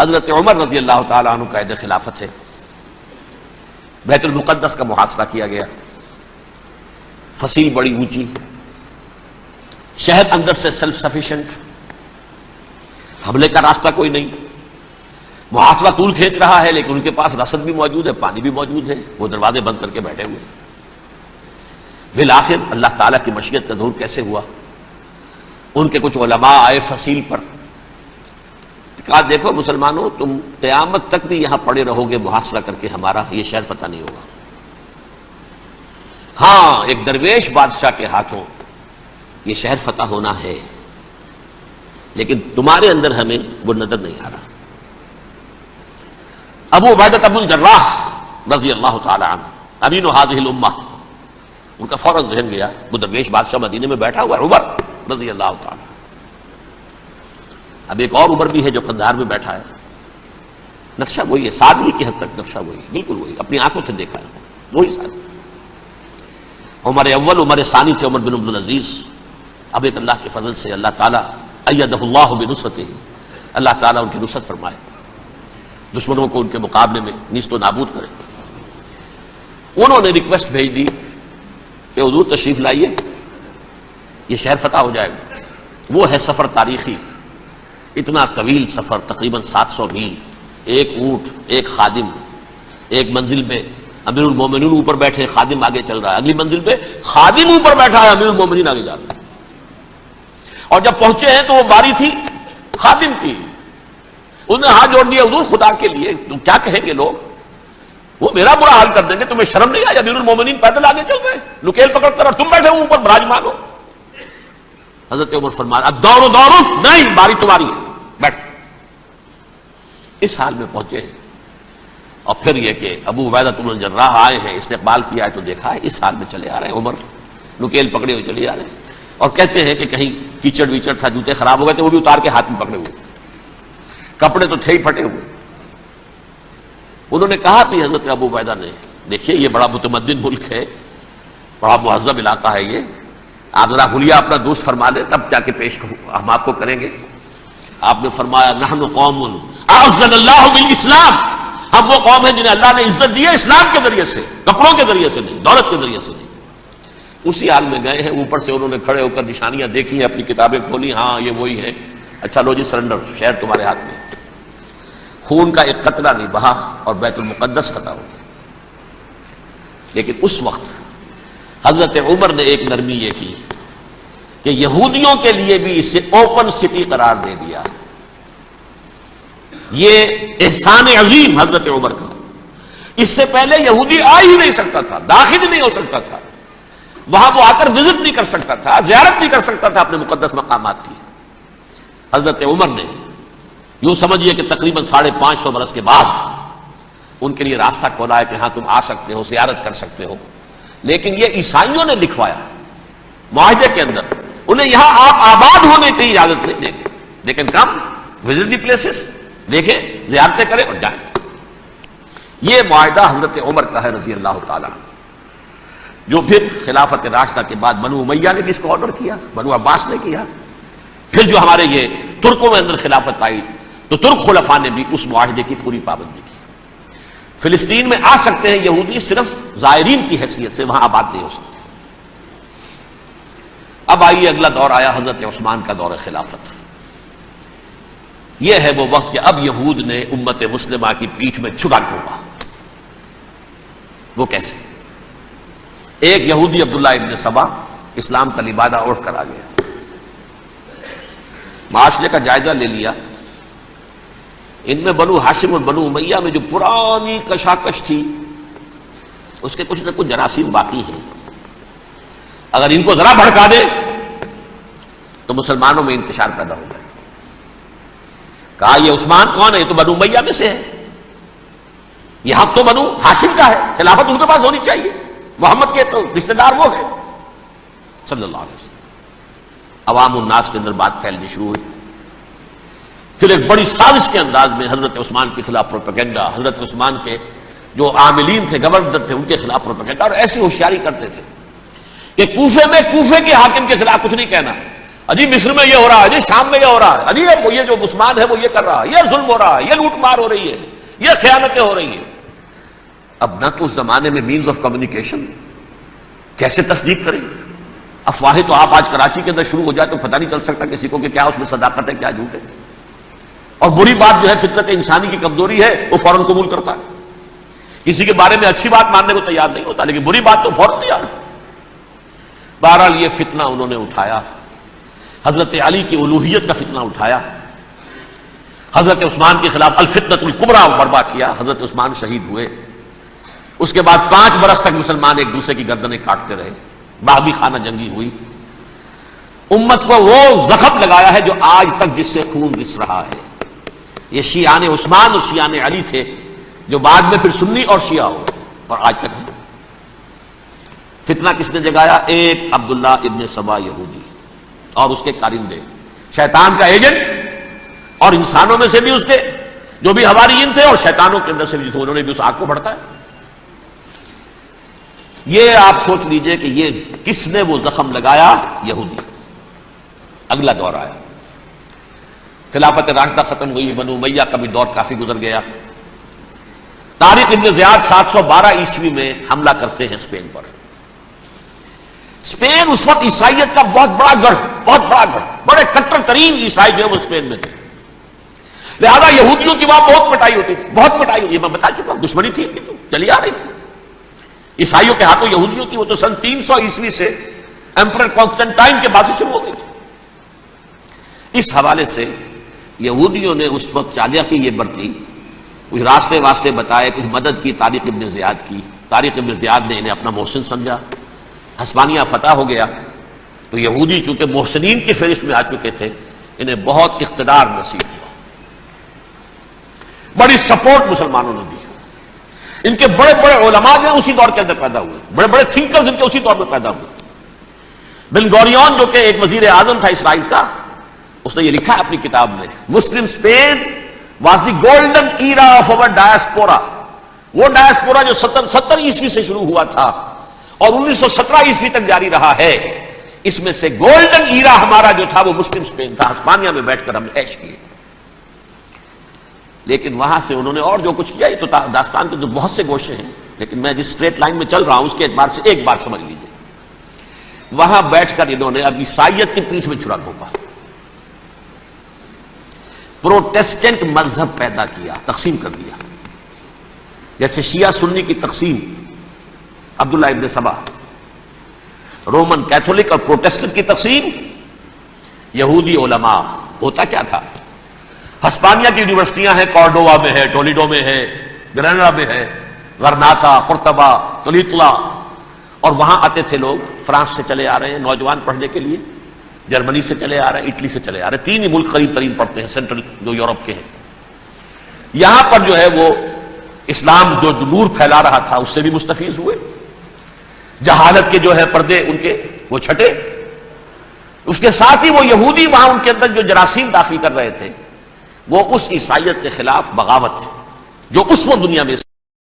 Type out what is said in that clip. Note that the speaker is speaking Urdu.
حضرت عمر رضی اللہ تعالیٰ عنہ قائد خلافت ہے، بیت المقدس کا محاصرہ کیا گیا، فصیل بڑی اونچی، شہر اندر سے سیلف سفیشینٹ، حملے کا راستہ کوئی نہیں، محاصرہ طول کھینچ رہا ہے لیکن ان کے پاس رسد بھی موجود ہے، پانی بھی موجود ہے، وہ دروازے بند کر کے بیٹھے ہوئے۔ بالآخر اللہ تعالیٰ کی مشیت کا ظہور کیسے ہوا؟ ان کے کچھ علماء آئے فصیل پر، کہا دیکھو مسلمانوں، تم قیامت تک بھی یہاں پڑے رہو گے محاصرہ کر کے، ہمارا یہ شہر فتح نہیں ہوگا۔ ہاں ایک درویش بادشاہ کے ہاتھوں یہ شہر فتح ہونا ہے، لیکن تمہارے اندر ہمیں وہ نظر نہیں آ رہا۔ ابو عبیدہ بن الجراح رضی اللہ تعالی عنہ امین هذه الامہ، ان کا فوراً ذہن گیا وہ درویش بادشاہ مدینے میں بیٹھا ہوا ہے عمر رضی اللہ تعالی۔ اب ایک اور عمر بھی ہے جو قندھار میں بیٹھا ہے، نقشہ وہی ہے، سادگی کی حد تک نقشہ وہی، بالکل وہی، اپنی آنکھوں سے دیکھا ہے وہی سادگی۔ عمر اول عمر ثانی تھے عمر بن عبد العزیز۔ اب ایک اللہ کے فضل سے اللہ تعالیٰ ایدہ اللہ بنصرتہ، اللہ تعالیٰ ان کی نصرت فرمائے، دشمنوں کو ان کے مقابلے میں نیست و نابود کرے۔ انہوں نے ریکویسٹ بھیج دی کہ حضور تشریف لائیے، یہ شہر فتح ہو جائے گا۔ وہ ہے سفر تاریخی، اتنا طویل سفر، تقریباً 700 میل، ایک اونٹ، ایک خادم، ایک منزل میں امیر المومنین اوپر بیٹھے، خادم آگے چل رہا ہے، اگلی منزل پہ خادم اوپر بیٹھا ہے، امیر المومنین آگے جا رہا ہے۔ اور جب پہنچے ہیں تو وہ باری تھی خادم کی، انہوں نے ہاتھ جوڑ دیا، حضور خدا کے لیے تم کیا کہیں گے لوگ، وہ میرا برا حال کر دیں گے، تمہیں شرم نہیں آئی؟ امیر المومنین پیدل آگے چل رہے ہیں نکیل پکڑ کر، اور تم بیٹھے ہو اوپر براجمان ہو۔ حضرت عمر فرمایا الدور دور، نہیں باری تمہاری ہے، بیٹھ۔ اس حال میں پہنچے ہیں، اور پھر یہ کہ ابو عبیدہ بن الجراح آئے ہیں، استقبال کیا ہے تو دیکھا ہے، اس حال میں چلے آ رہے ہیں عمر، نکیل پکڑے ہوئے چلے آ رہے ہیں، اور کہتے ہیں کہ کہیں کیچڑ ویچڑ تھا، جوتے خراب ہو گئے تھے، وہ بھی اتار کے ہاتھ میں پکڑے ہوئے، کپڑے تو تھے ہی پھٹے ہوئے۔ انہوں نے کہا کہ حضرت ابو عبیدہ نے، دیکھیے یہ بڑا متمدن ملک ہے، بڑا مہذب علاقہ ہے یہ، آپ ذرا حلیہ اپنا دوست فرما لیں تب جا کے پیش ہم آپ کو کریں گے۔ آپ نے فرمایا نحن قوم اعزنا اللہ بالاسلام، ہم وہ قوم ہیں جنہیں اللہ نے عزت دی ہے اسلام کے ذریعے سے، کپڑوں کے ذریعے سے نہیں، دولت کے ذریعے سے نہیں۔ اسی حال میں گئے ہیں، اوپر سے انہوں نے کھڑے ہو کر نشانیاں دیکھی ہیں، اپنی کتابیں کھولی، ہاں یہ وہی ہے، اچھا لو جی سرنڈر، شہر تمہارے ہاتھ میں۔ خون کا ایک قطرہ نہیں بہا اور بیت المقدس فتح ہو گیا۔ لیکن اس وقت حضرت عمر نے ایک نرمی یہ کی کہ یہودیوں کے لیے بھی اسے اوپن سٹی قرار دے دیا۔ یہ احسان عظیم حضرت عمر کا، اس سے پہلے یہودی آ ہی نہیں سکتا تھا، داخل نہیں ہو سکتا تھا، وہاں وہ آ کر وزٹ نہیں کر سکتا تھا، زیارت نہیں کر سکتا تھا اپنے مقدس مقامات کی۔ حضرت عمر نے یوں سمجھیے کہ تقریباً 550 برس کے بعد ان کے لیے راستہ کھولا ہے کہ ہاں تم آ سکتے ہو، زیارت کر سکتے ہو۔ لیکن یہ عیسائیوں نے لکھوایا معاہدے کے اندر، انہیں یہاں آپ آباد ہونے کی اجازت نہیں دیں گے، لیکن کم وزٹ دی پلیسز، دیکھیں زیارتیں کریں اور جائیں۔ یہ معاہدہ حضرت عمر کا ہے رضی اللہ تعالیٰ، جو پھر خلافت راشدہ کے بعد بنو امیہ نے بھی اس کو آرڈر کیا، بنو عباس نے کیا، پھر جو ہمارے یہ ترکوں میں اندر خلافت آئی تو ترک خلفاء نے بھی اس معاہدے کی پوری پابندی کی۔ فلسطین میں آ سکتے ہیں یہودی صرف زائرین کی حیثیت سے، وہاں آباد نہیں ہو سکتے۔ اب آئیے اگلا دور آیا حضرت عثمان کا دور خلافت۔ یہ ہے وہ وقت کہ اب یہود نے امت مسلمہ کی پیٹھ میں چھڑا ٹھوکا۔ وہ کیسے؟ ایک یہودی عبداللہ ابن سبا اسلام کا لبادہ اوڑھ کر آ گیا، معاشرے کا جائزہ لے لیا، ان میں بنو ہاشم اور بنو امیہ میں جو پرانی کشاکش تھی اس کے کچھ نہ کچھ جراثیم باقی ہیں، اگر ان کو ذرا بھڑکا دے تو مسلمانوں میں انتشار پیدا ہو جائے۔ کہا یہ عثمان کون ہے؟ یہ تو بنو امیہ میں سے ہے، یہ حق تو بنو ہاشم کا ہے، خلافت ان کے پاس ہونی چاہیے، محمد کے تو رشتہ دار وہ ہے صلی اللہ علیہ وسلم۔ عوام الناس کے اندر بات پھیلنی شروع ہوئی، پھر ایک بڑی سازش کے انداز میں حضرت عثمان کے خلاف پروپیگنڈا، حضرت عثمان کے جو عاملین تھے، گورنر تھے، ان کے خلاف پروپیگنڈا، اور ایسی ہوشیاری کرتے تھے کہ کوفے میں کوفے کے حاکم کے خلاف کچھ نہیں کہنا، اجی مصر میں یہ ہو رہا ہے، اجی شام میں یہ ہو رہا ہے، اجی یہ جو عثمان ہے وہ یہ کر رہا ہے، یہ ظلم ہو رہا ہے، یہ لوٹ مار ہو رہی ہے، یہ خیانتیں ہو رہی ہیں۔ اب نہ تو اس زمانے میں مینز آف کمیونیکیشن، کیسے تصدیق کریں؟ افواہیں تو آپ آج کراچی کے اندر شروع ہو جائے تو پتہ نہیں چل سکتا کسی کو کہ کیا اس میں صداقت ہے، کیا جھوٹ ہے۔ اور بری بات جو ہے فطرت انسانی کی کمزوری ہے، وہ فوراً قبول کرتا ہے، کسی کے بارے میں اچھی بات ماننے کو تیار نہیں ہوتا، لیکن بری بات تو فوراً تیار۔ بہرحال یہ فتنہ انہوں نے اٹھایا، حضرت علی کی الوہیت کا فتنہ اٹھایا، حضرت عثمان کے خلاف الفتنۃ الکبریٰ برپا کیا، حضرت عثمان شہید ہوئے۔ اس کے بعد 5 برس تک مسلمان ایک دوسرے کی گردنیں کاٹتے رہے، باغی خانہ جنگی ہوئی، امت کو وہ زخم لگایا ہے جو آج تک جس سے خون رس رہا ہے۔ یہ شیعان عثمان اور شیعان علی تھے جو بعد میں پھر سنی اور شیعہ ہو اور آج تک ہے۔ فتنہ کس نے جگایا؟ ایک عبداللہ ابن سبا یہودی اور اس کے کارندے، شیطان کا ایجنٹ، اور انسانوں میں سے بھی اس کے جو بھی حواریین تھے اور شیطانوں کے اندر سے بھی تھے، انہوں نے بھی اس آگ کو بھڑکایا۔ یہ آپ سوچ لیجئے کہ یہ کس نے وہ زخم لگایا؟ یہودی۔ اگلا دور آیا، خلافت راشدہ ختم ہوئی، بنو امیہ کا بھی دور کافی گزر گیا۔ طارق ابن زیاد 712 عیسوی میں حملہ کرتے ہیں اسپین پر۔ اسپین اس وقت عیسائیت کا بہت بڑا گڑھ، بڑے کٹر ترین عیسائی جو ہے وہ اسپین میں تھے، لہذا یہودیوں کی وہاں بہت پٹائی ہوتی تھی، بہت پٹائی ہوتی ہے، میں بتا چکا ہوں، دشمنی تھی ان کی تو چلی آ رہی تھی عیسائیوں کے ہاتھوں یہودیوں کی، وہ تو سن 300 عیسوی سے ایمپرر کانسٹنٹائن کے بعد سے شروع ہو گئی تھی۔ اس حوالے سے یہودیوں نے اس وقت چالیہ کی یہ برتی، کچھ راستے واسطے بتائے، کچھ مدد کی طارق ابن زیاد کی۔ طارق ابن زیاد نے انہیں اپنا محسن سمجھا، ہسپانیہ فتح ہو گیا تو یہودی چونکہ محسنین کی فہرست میں آ چکے تھے، انہیں بہت اقتدار نصیب ہوا، بڑی سپورٹ مسلمانوں نے دی۔ ان کے بڑے بڑے علماء جو اسی دور کے اندر پیدا ہوئے، بڑے بڑے تھنکرز ان کے اسی دور میں پیدا ہوئے۔ بن گوریون جو کہ ایک وزیر اعظم تھا اسرائیل کا، اس نے یہ لکھا اپنی کتاب میں، Muslim Spain was the golden era of our diaspora. وہ ڈائسپورا جو 70 عیسوی سے شروع ہوا تھا اور 1917 عیسوی تک جاری رہا ہے، اس میں سے گولڈن ایرا ہمارا جو تھا وہ مسلم اسپین تھا، ہسپانیہ میں بیٹھ کر ہم نے عیش کیے۔ لیکن وہاں سے انہوں نے اور جو کچھ کیا، یہ تو داستان کے جو بہت سے گوشے ہیں، لیکن میں جس اسٹریٹ لائن میں چل رہا ہوں اس کے اعتبار سے ایک بات سمجھ لیجیے، وہاں بیٹھ کر انہوں نے اب عیسائیت کی پیٹھ میں چھرا گھونپا، پروٹیسٹنٹ مذہب پیدا کیا، تقسیم کر دیا، جیسے شیعہ سنی کی تقسیم، عبداللہ ابن سبا، رومن کیتھولک اور پروٹیسٹنٹ کی تقسیم، یہودی علماء۔ ہوتا کیا تھا، ہسپانیہ کی یونیورسٹیاں ہیں، کارڈووا میں ہے، ٹولیڈو میں ہے، گریناڈا میں ہے، غرناطہ، قرطبہ، تولیتلا، اور وہاں آتے تھے لوگ، فرانس سے چلے آ رہے ہیں نوجوان پڑھنے کے لیے، جرمنی سے چلے آ رہے ہیں، اٹلی سے چلے آ رہے ہیں، 3 ہی ملک قریب ترین پڑھتے ہیں سینٹرل جو یورپ کے ہیں۔ یہاں پر جو ہے وہ اسلام جو نور پھیلا رہا تھا اس سے بھی مستفیض ہوئے، جہالت کے جو ہے پردے ان کے وہ چھٹے، اس کے ساتھ ہی وہ یہودی وہاں ان کے اندر جو جراثیم داخل کر رہے تھے وہ اس عیسائیت کے خلاف بغاوت جو اس وقت دنیا میں